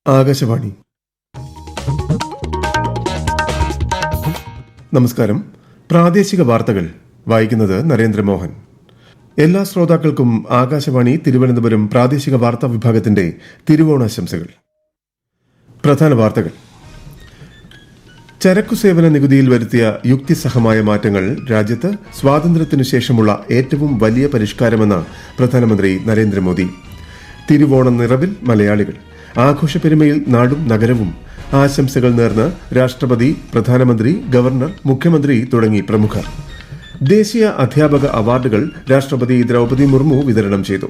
ആകാശവാണി. നമസ്കാരം. പ്രാദേശിക വാർത്തകൾ വായിക്കുന്നത് നരേന്ദ്രമോഹൻ. എല്ലാ ശ്രോതാക്കൾക്കും ആകാശവാണി തിരുവനന്തപുരം പ്രാദേശിക വാർത്താ വിഭാഗത്തിന്റെ തിരുവോണാശംസകൾ. പ്രധാന വാർത്തകൾ. ചരക്കുസേവന നികുതിയിൽ വരുത്തിയ യുക്തിസഹമായ മാറ്റങ്ങൾ രാജ്യത്ത് സ്വാതന്ത്ര്യത്തിനു ശേഷമുള്ള ഏറ്റവും വലിയ പരിഷ്കാരമെന്ന് പ്രധാനമന്ത്രി നരേന്ദ്രമോദി. തിരുവോണം നിറവിൽ മലയാളികൾ. ആഘോഷപ്പെരുമയിൽ നാടും നഗരവും. ആശംസകൾ നേർന്ന് രാഷ്ട്രപതി, പ്രധാനമന്ത്രി, ഗവർണർ, മുഖ്യമന്ത്രി തുടങ്ങി പ്രമുഖർ. ദേശീയ അധ്യാപക അവാർഡുകൾ രാഷ്ട്രപതി ദ്രൗപദി മുർമു വിതരണം ചെയ്തു.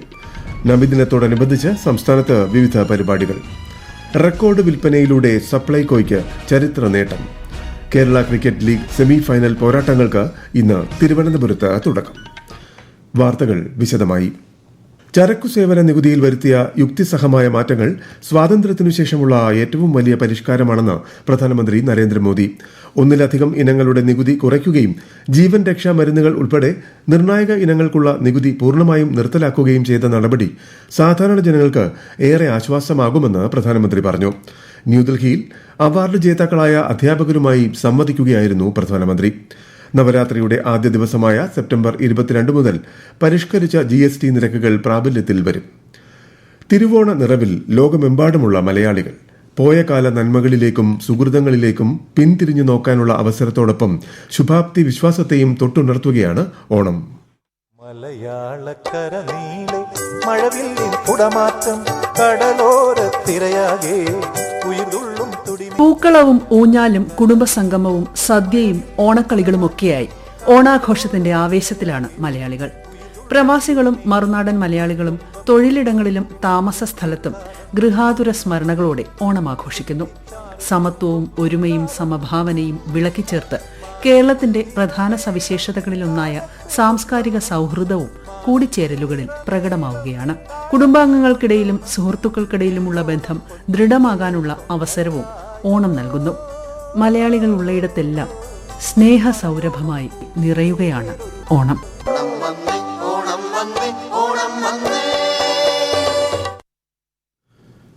നബിദിനത്തോടനുബന്ധിച്ച് സംസ്ഥാനത്ത് വിവിധ പരിപാടികൾ. റെക്കോർഡ് വിൽപ്പനയിലൂടെ സപ്ലൈകോയ്ക്ക് ചരിത്ര നേട്ടം. Kerala cricket league semi final പോരാട്ടങ്ങൾക്ക് ഇന്ന് തിരുവനന്തപുരത്ത് തുടക്കം. വാർത്തകൾ വിശദമായി. ചരക്കുസേവന നികുതിയിൽ വരുത്തിയ യുക്തിസഹമായ മാറ്റങ്ങൾ സ്വാതന്ത്ര്യത്തിനു ശേഷമുള്ള ഏറ്റവും വലിയ പരിഷ്കാരമാണെന്ന് പ്രധാനമന്ത്രി നരേന്ദ്രമോദി. ഒന്നിലധികം ഇനങ്ങളുടെ നികുതി കുറയ്ക്കുകയും ജീവൻ രക്ഷാ മരുന്നുകൾ ഉൾപ്പെടെ നിർണായക ഇനങ്ങൾക്കുള്ള നികുതി പൂർണ്ണമായും നിർത്തലാക്കുകയും ചെയ്ത നടപടി സാധാരണ ജനങ്ങൾക്ക് ഏറെ ആശ്വാസമാകുമെന്ന് പ്രധാനമന്ത്രി പറഞ്ഞു. ന്യൂഡൽഹിയിൽ അവാർഡ് ജേതാക്കളായ അധ്യാപകരുമായി സംവദിക്കുകയായിരുന്നു പ്രധാനമന്ത്രി. നവരാത്രിയുടെ ആദ്യ ദിവസമായ സെപ്റ്റംബർ 22 മുതൽ പരിഷ്കരിച്ച GST നിരക്കുകൾ പ്രാബല്യത്തിൽ വരും. തിരുവോണ നിറവിൽ ലോകമെമ്പാടുമുള്ള മലയാളികൾ. പോയകാല നന്മകളിലേക്കും സുഹൃതങ്ങളിലേക്കും പിന്തിരിഞ്ഞു നോക്കാനുള്ള അവസരത്തോടൊപ്പം ശുഭാപ്തി വിശ്വാസത്തെയും തൊട്ടുണർത്തുകയാണ് ഓണം. മലയാളക്കര നീളെ മഴവില്ലിൻ കുടമാറ്റം കടലോരത്തിരയാകെ ഉയർതുള്ളും തുടി. പൂക്കളവും ഊഞ്ഞാലും കുടുംബസംഗമവും സദ്യയും ഓണക്കളികളുമൊക്കെയായി ഓണാഘോഷത്തിന്റെ ആവേശത്തിലാണ് മലയാളികൾ. പ്രവാസികളും മറുനാടൻ മലയാളികളും തൊഴിലിടങ്ങളിലും താമസ സ്ഥലത്തും ഗൃഹാതുര സ്മരണകളോടെ ഓണം ആഘോഷിക്കുന്നു. സമത്വവും ഒരുമയും സമഭാവനയും വിളക്കിച്ചേർത്ത് കേരളത്തിന്റെ പ്രധാന സവിശേഷതകളിലൊന്നായ സാംസ്കാരിക സൗഹൃദവും കൂടിച്ചേരലുകളിൽ പ്രകടമാവുകയാണ്. കുടുംബാംഗങ്ങൾക്കിടയിലും സുഹൃത്തുക്കൾക്കിടയിലുമുള്ള ബന്ധം ദൃഢമാകാനുള്ള അവസരവും ഓണം നൽകുന്നു. മലയാളികൾ ഉള്ളയിടത്തെല്ലാം സ്നേഹസൗരഭമായി നിറയുകയാണ് ഓണം.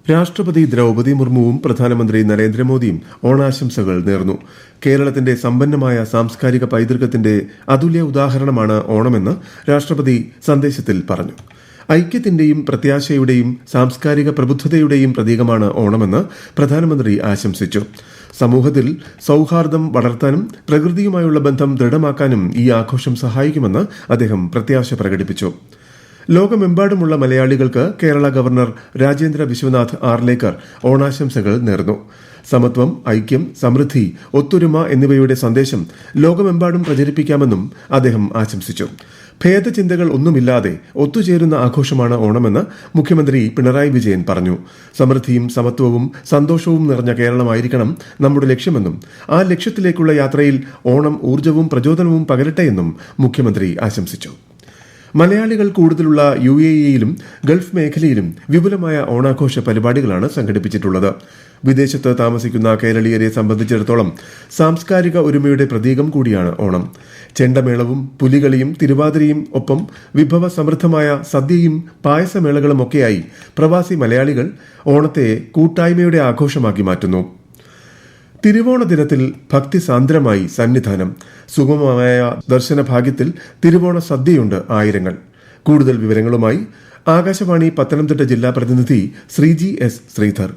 രാഷ്ട്രപതി ദ്രൗപദി മുർമുവും പ്രധാനമന്ത്രി നരേന്ദ്രമോദിയും ഓണാശംസകൾ നേർന്നു. കേരളത്തിന്റെ സമ്പന്നമായ സാംസ്കാരിക പൈതൃകത്തിന്റെ അതുല്യ ഉദാഹരണമാണ് ഓണമെന്ന് രാഷ്ട്രപതി സന്ദേശത്തിൽ പറഞ്ഞു. ഐക്യത്തിന്റെയും പ്രത്യാശയുടെയും സാംസ്കാരിക പ്രബുദ്ധതയുടെയും പ്രതീകമാണ് ഓണമെന്ന് പ്രധാനമന്ത്രി ആശംസിച്ചു. സമൂഹത്തിൽ സൌഹാർദ്ദം വളർത്താനും പ്രകൃതിയുമായുള്ള ബന്ധം ദൃഢമാക്കാനും ഈ ആഘോഷം സഹായിക്കുമെന്ന് അദ്ദേഹം പ്രത്യാശ പ്രകടിപ്പിച്ചു. ലോകമെമ്പാടുമുള്ള മലയാളികൾക്ക് കേരള ഗവർണർ രാജേന്ദ്ര വിശ്വനാഥ് ആർലേക്കർ ഓണാശംസകൾ നേർന്നു. സമത്വം, ഐക്യം, സമൃദ്ധി, ഒത്തൊരുമ എന്നിവയുടെ സന്ദേശം ലോകമെമ്പാടും പ്രചരിപ്പിക്കാമെന്നും അദ്ദേഹം ആശംസിച്ചു. ഭേദചിന്തകൾ ഒന്നുമില്ലാതെ ഒത്തുചേരുന്ന ആഘോഷമാണ് ഓണമെന്ന് മുഖ്യമന്ത്രി പിണറായി വിജയൻ പറഞ്ഞു. സമൃദ്ധിയും സമത്വവും സന്തോഷവും നിറഞ്ഞ കേരളമായിരിക്കണം നമ്മുടെ ലക്ഷ്യമെന്നും ആ ലക്ഷ്യത്തിലേക്കുള്ള യാത്രയിൽ ഓണം ഊർജ്ജവും പ്രചോദനവും പകരട്ടെയെന്നും മുഖ്യമന്ത്രി ആശംസിച്ചു. മലയാളികൾ കൂടുതലുള്ള UAE-യിലും ഗൾഫ് മേഖലയിലും വിപുലമായ ഓണാഘോഷ പരിപാടികളാണ് സംഘടിപ്പിച്ചിട്ടുള്ളത്. വിദേശത്ത് താമസിക്കുന്ന കേരളീയരെ സംബന്ധിച്ചിടത്തോളം സാംസ്കാരിക ഒരുമയുടെ പ്രതീകം കൂടിയാണ് ഓണം. ചെണ്ടമേളവും പുലികളിയും തിരുവാതിരയും ഒപ്പം വിഭവ സമൃദ്ധമായ സദ്യയും പായസമേളകളുമൊക്കെയായി പ്രവാസി മലയാളികൾ ഓണത്തെ കൂട്ടായ്മയുടെ ആഘോഷമാക്കി മാറ്റുന്നു. തിരുവോണ ദിനത്തിൽ ഭക്തിസാന്ദ്രമായി സന്നിധാനം. സുഗമമായ ദർശനഭാഗ്യത്തിൽ തിരുവോണ സദ്യയുണ്ട് ആയിരങ്ങൾ. കൂടുതൽ വിവരങ്ങളുമായി ആകാശവാണി പത്തനംതിട്ട ജില്ലാ പ്രതിനിധി ശ്രീജി S. ശ്രീധർ.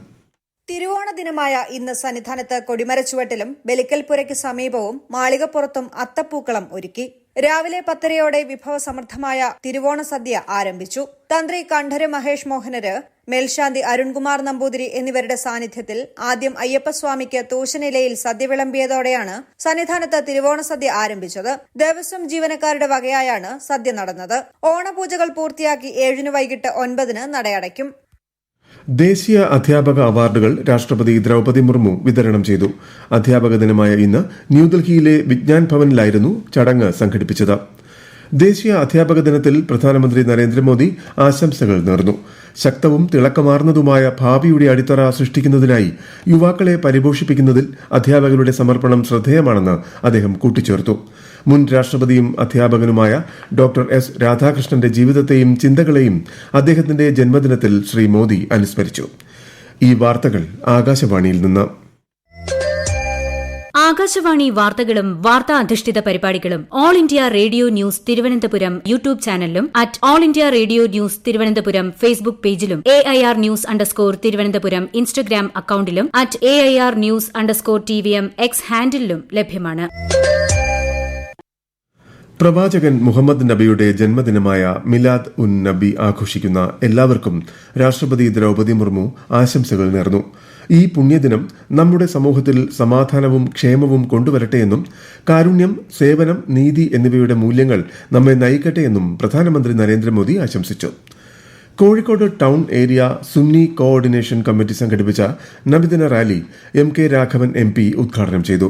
തിരുവോണ ദിനമായ ഇന്ന് സന്നിധാനത്ത് കൊടിമരച്ചുവട്ടിലും ബലിക്കൽപുരയ്ക്ക് സമീപവും മാളികപ്പുറത്തും അത്തപ്പൂക്കളം ഒരുക്കി. രാവിലെ 10:30 വിഭവസമൃദ്ധമായ തിരുവോണ സദ്യ ആരംഭിച്ചു. തന്ത്രി കണ്ഠര് മഹേഷ് മോഹനര്, മേൽശാന്തി അരുൺകുമാർ നമ്പൂതിരി എന്നിവരുടെ സാന്നിധ്യത്തിൽ ആദ്യം അയ്യപ്പസ്വാമിക്ക് തൂശനിലയിൽ സദ്യ വിളമ്പിയതോടെയാണ് സന്നിധാനത്ത് തിരുവോണ സദ്യ ആരംഭിച്ചത്. ദേവസ്വം ജീവനക്കാരുടെ വകയായാണ് സദ്യ നടന്നത്. ഓണപൂജകൾ പൂർത്തിയാക്കി 7 വൈകിട്ട് 9 നടയടയ്ക്കും. ദേശീയ അധ്യാപക അവാർഡുകൾ രാഷ്ട്രപതി ദ്രൗപദി മുർമു വിതരണം ചെയ്തു. അധ്യാപക ദിനമായ ഇന്ന് ന്യൂഡൽഹിയിലെ വിജ്ഞാൻ ഭവനിലായിരുന്നു ചടങ്ങ് സംഘടിപ്പിച്ചത്. ദേശീയ അധ്യാപക ദിനത്തിൽ പ്രധാനമന്ത്രി നരേന്ദ്രമോദി ആശംസകൾ നേർന്നു. ശക്തവും തിളക്കമാർന്നതുമായ ഭാവിയുടെ അടിത്തറ സൃഷ്ടിക്കുന്നതിനായി യുവാക്കളെ പരിപോഷിപ്പിക്കുന്നതിൽ അധ്യാപകരുടെ സമർപ്പണം ശ്രദ്ധേയമാണെന്ന് അദ്ദേഹം കൂട്ടിച്ചേർത്തു. മുൻ രാഷ്ട്രപതിയും അധ്യാപകനുമായ ഡോക്ടർ S. രാധാകൃഷ്ണന്റെ ജീവിതത്തെയും ചിന്തകളെയും അദ്ദേഹത്തിന്റെ ജന്മദിനത്തിൽ ശ്രീ മോദി അനുസ്മരിച്ചു. ഈ വാർത്തകൾ ആകാശവാണിയിൽ നിന്ന്. ആകാശവാണി വാർത്തകളും വാർത്താ അധിഷ്ഠിത പരിപാടികളും All India Radio News Thiruvananthapuram YouTube ചാനലിലും at All India Radio News Thiruvananthapuram Facebook പേജിലും AIR ന്യൂസ് _തിരുവനന്തപുരം ഇൻസ്റ്റഗ്രാം അക്കൌണ്ടിലും at AIR news _TVM X ഹാൻഡിലും ലഭ്യമാണ്. പ്രവാചകൻ മുഹമ്മദ് നബിയുടെ ജന്മദിനമായ മിലാദ് ഉൻ നബി ആഘോഷിക്കുന്ന എല്ലാവർക്കും രാഷ്ട്രപതി ദ്രൌപദി മുർമു ആശംസകൾ നേർന്നു. ഈ പുണ്യദിനം നമ്മുടെ സമൂഹത്തിൽ സമാധാനവും ക്ഷേമവും കൊണ്ടുവരട്ടെയെന്നും കാരുണ്യം, സേവനം, നീതി എന്നിവയുടെ മൂല്യങ്ങൾ നമ്മെ നയിക്കട്ടെയെന്നും പ്രധാനമന്ത്രി നരേന്ദ്രമോദി ആശംസിച്ചു. Kozhikode town area Sunni coordination committee സംഘടിപ്പിച്ച നബിദിന റാലി MK രാഘവൻ MP ഉദ്ഘാടനം ചെയ്തു.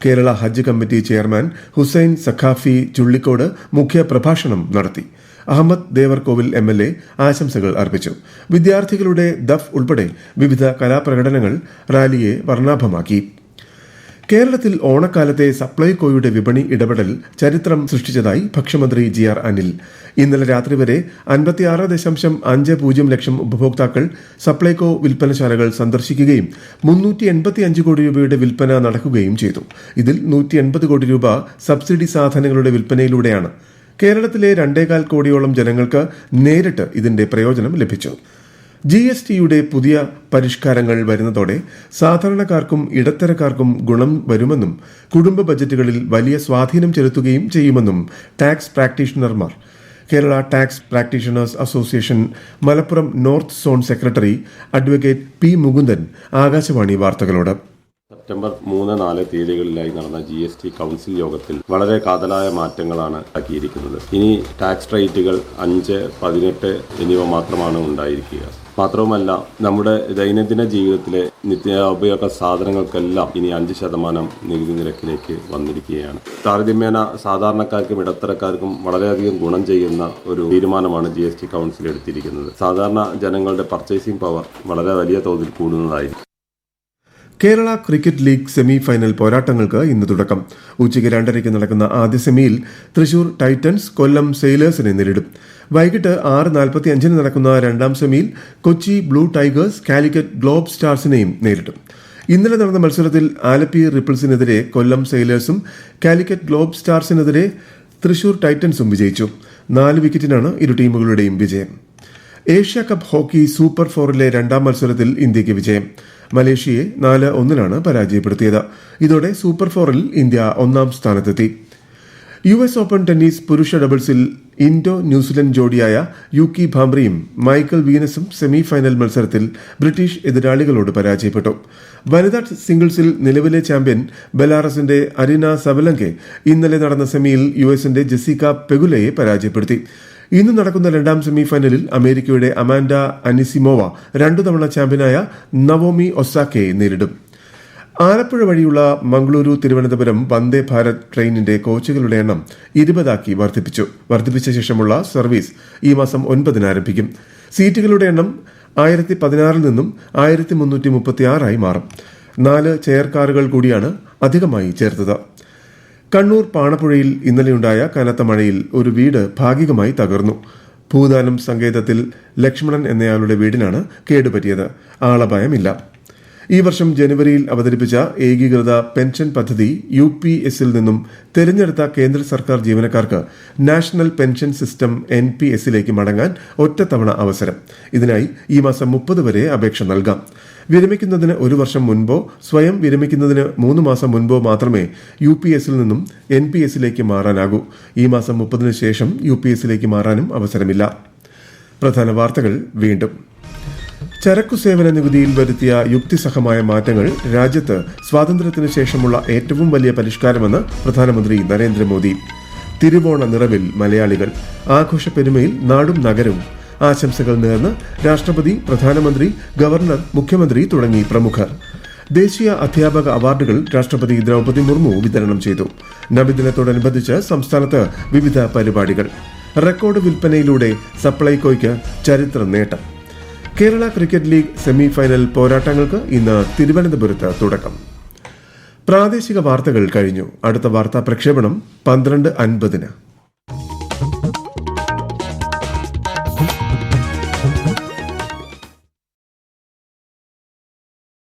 കേരള ഹജ്ജ് കമ്മിറ്റി ചെയർമാൻ ഹുസൈൻ സഖാഫി ചുള്ളിക്കോട് മുഖ്യ പ്രഭാഷണം നടത്തി. അഹമ്മദ് ദേവർകോവിൽ MLA ആശംസകൾ അർപ്പിച്ചു. വിദ്യാർത്ഥികളുടെ ദഫ് ഉൾപ്പെടെ വിവിധ കലാപ്രകടനങ്ങൾ റാലിയെ വർണ്ണാഭമാക്കി. കേരളത്തിൽ ഓണക്കാലത്തെ സപ്ലൈകോയുടെ വിപണി ഇടപെടൽ ചരിത്രം സൃഷ്ടിച്ചതായി ഭക്ഷ്യമന്ത്രി GR അനിൽ. ഇന്നലെ രാത്രി വരെ 56.50 ലക്ഷം ഉപഭോക്താക്കൾ സപ്ലൈകോ വിൽപ്പനശാലകൾ സന്ദർശിക്കുകയും 385 കോടി രൂപയുടെ വിൽപ്പന നടക്കുകയും ചെയ്തു. ഇതിൽ 180 കോടി രൂപ സബ്സിഡി സാധനങ്ങളുടെ വിൽപ്പനയിലൂടെയാണ്. കേരളത്തിലെ 2.25 കോടിയോളം ജനങ്ങൾക്ക് നേരിട്ട് ഇതിന്റെ പ്രയോജനം ലഭിച്ചു. GSTയുടെ പുതിയ പരിഷ്കാരങ്ങൾ വരുന്നതോടെ സാധാരണക്കാർക്കും ഇടത്തരക്കാർക്കും ഗുണം വരുമെന്നും കുടുംബ ബജറ്റുകളിൽ വലിയ സ്വാധീനം ചെലുത്തുകയും ചെയ്യുമെന്നും ടാക്സ് പ്രാക്ടീഷണർമാർ. Kerala tax practitioners association Malappuram north zone secretary advocate P Mukundan Akashvani വാർത്തകളോട്. സെപ്റ്റംബർ 3-4 തീയതികളിലായി നടന്ന GST കൌൺസിൽ യോഗത്തിൽ വളരെ കാതലായ മാറ്റങ്ങളാണ് ആക്കിയിരിക്കുന്നത്. ഇനി ടാക്സ് റേറ്റുകൾ 5, 18 എന്നിവ മാത്രമാണ് ഉണ്ടായിരിക്കുക. മാത്രവുമല്ല, നമ്മുടെ ദൈനംദിന ജീവിതത്തിലെ നിത്യോപയോഗ സാധനങ്ങൾക്കെല്ലാം ഇനി 5% നികുതി നിരക്കിലേക്ക് വന്നിരിക്കുകയാണ്. താരതമ്യേന സാധാരണക്കാർക്കും ഇടത്തരക്കാർക്കും വളരെയധികം ഗുണം ചെയ്യുന്ന ഒരു തീരുമാനമാണ് GST കൌൺസിൽ എടുത്തിരിക്കുന്നത്. സാധാരണ ജനങ്ങളുടെ പർച്ചേസിംഗ് പവർ വളരെ വലിയ തോതിൽ കൂടുന്നതായിരിക്കും. Kerala cricket league semi final പോരാട്ടങ്ങൾക്ക് ഇന്ന് തുടക്കം. ഉച്ചയ്ക്ക് 2:30 നടക്കുന്ന ആദ്യ സെമിയിൽ തൃശൂർ ടൈറ്റൻസ് കൊല്ലം സെയിലേഴ്സിനെ നേരിടും. വൈകിട്ട് 6:45 നടക്കുന്ന രണ്ടാം സെമിയിൽ Kochi Blue Tigers Calicut Globe സ്റ്റാർസിനെയും നേരിടും. ഇന്നലെ നടന്ന മത്സരത്തിൽ ആലപ്പി റിപ്പിൾസിനെതിരെ കൊല്ലം സെയിലേഴ്സും കാലിക്കറ്റ് ഗ്ലോബ് സ്റ്റാർസിനെതിരെ തൃശൂർ ടൈറ്റൻസും വിജയിച്ചു. 4 വിക്കറ്റിനാണ് ഇരു ടീമുകളുടെയും വിജയം. ഏഷ്യ കപ്പ് ഹോക്കി സൂപ്പർ 4ലെ രണ്ടാം മത്സരത്തിൽ ഇന്ത്യയ്ക്ക് വിജയം. മലേഷ്യയെ 4-1 പരാജയപ്പെടുത്തിയത്. ഇതോടെ സൂപ്പർ 4ൽ ഇന്ത്യ 1ാം സ്ഥാനത്തെത്തി. US ഓപ്പൺ ടെന്നീസ് പുരുഷ ഡബിൾസിൽ Indo New Zealand ജോഡിയായ Yuki ഭാംബ്രിയും Michael വീനസും semi final മത്സരത്തിൽ ബ്രിട്ടീഷ് എതിരാളികളോട് പരാജയപ്പെട്ടു. വനിതാ സിംഗിൾസിൽ നിലവിലെ ചാമ്പ്യൻ ബെലാറസിന്റെ അരീന സബലങ്കെ ഇന്നലെ നടന്ന സെമിയിൽ USന്റെ ജെസിക്ക പെഗുലയെ പരാജയപ്പെടുത്തി. ഇന്ന് നടക്കുന്ന രണ്ടാം സെമി ഫൈനലിൽ അമേരിക്കയുടെ അമാൻഡ അനിസിമോവ 2 തവണ ചാമ്പ്യനായ നവോമി ഒസാക്കയെ നേരിടും. ആലപ്പുഴ വഴിയുള്ള മംഗളൂരു തിരുവനന്തപുരം വന്ദേ ഭാരത് ട്രെയിനിന്റെ കോച്ചുകളുടെ എണ്ണം 20 വർദ്ധിപ്പിച്ച ശേഷമുള്ള സർവീസ് ഈ മാസം 9 ആരംഭിക്കും. സീറ്റുകളുടെ എണ്ണം 1016 നിന്നും 1336 മാറും. 4 ചെയർ കാറുകൾ കൂടിയാണ് അധികമായി ചേർത്തത്. കണ്ണൂർ പാണപ്പുഴയിൽ ഇന്നലെയുണ്ടായ കനത്ത മഴയിൽ ഒരു വീട് ഭാഗികമായി തകർന്നു. ഭൂദാനം സങ്കേതത്തിൽ ലക്ഷ്മണൻ എന്നയാളുടെ വീടിനാണ് കേടുപറ്റിയത്. ആളപായമില്ല. ഈ വർഷം ജനുവരിയിൽ അവതരിപ്പിച്ച ഏകീകൃത പെൻഷൻ പദ്ധതി UPSൽ നിന്നും തെരഞ്ഞെടുത്ത കേന്ദ്ര സർക്കാർ ജീവനക്കാർക്ക് നാഷണൽ പെൻഷൻ സിസ്റ്റം NPSലേക്ക് മടങ്ങാൻ ഒറ്റത്തവണ അവസരം. ഇതിനായി ഈ മാസം 30 വരെ അപേക്ഷ നൽകാം. വിരമിക്കുന്നതിന് 1 വർഷം മുൻപോ സ്വയം വിരമിക്കുന്നതിന് 3 മാസം മുൻപോ മാത്രമേ UPSൽ നിന്നും NPSലേക്ക് മാറാനാകൂ. ഈ മാസം 30 ശേഷം UPSലേക്ക് മാറാനും അവസരമില്ല. പ്രധാന വാർത്തകൾ വീണ്ടും. ചരക്കു സേവന നികുതിയിൽ വരുത്തിയ യുക്തിസഹമായ മാറ്റങ്ങൾ രാജ്യത്ത് സ്വാതന്ത്ര്യത്തിന് ശേഷമുള്ള ഏറ്റവും വലിയ പരിഷ്കാരമെന്ന് പ്രധാനമന്ത്രി നരേന്ദ്രമോദി. തിരുവോണ നിറവിൽ മലയാളികൾ. ആഘോഷപ്പെരുമയിൽ നാടും നഗരവും. ആശംസകൾ നേർന്ന് രാഷ്ട്രപതി, പ്രധാനമന്ത്രി, ഗവർണർ, മുഖ്യമന്ത്രി തുടങ്ങി പ്രമുഖർ. ദേശീയ അധ്യാപക അവാർഡുകൾ രാഷ്ട്രപതി ദ്രൌപദി മുർമു വിതരണം ചെയ്തു. നബിദിനത്തോടനുബന്ധിച്ച് സംസ്ഥാനത്ത് വിവിധ പരിപാടികൾ. റെക്കോർഡ് വിൽപ്പനയിലൂടെ സപ്ലൈകോയ്ക്ക് ചരിത്ര നേട്ടം. Kerala cricket league semi final പോരാട്ടങ്ങൾക്ക് ഇന്ന് തിരുവനന്തപുരത്ത് തുടക്കം. പ്രാദേശിക വാർത്തകൾ കഴിഞ്ഞു. അടുത്ത വാർത്താ പ്രക്ഷേപണം 12:50.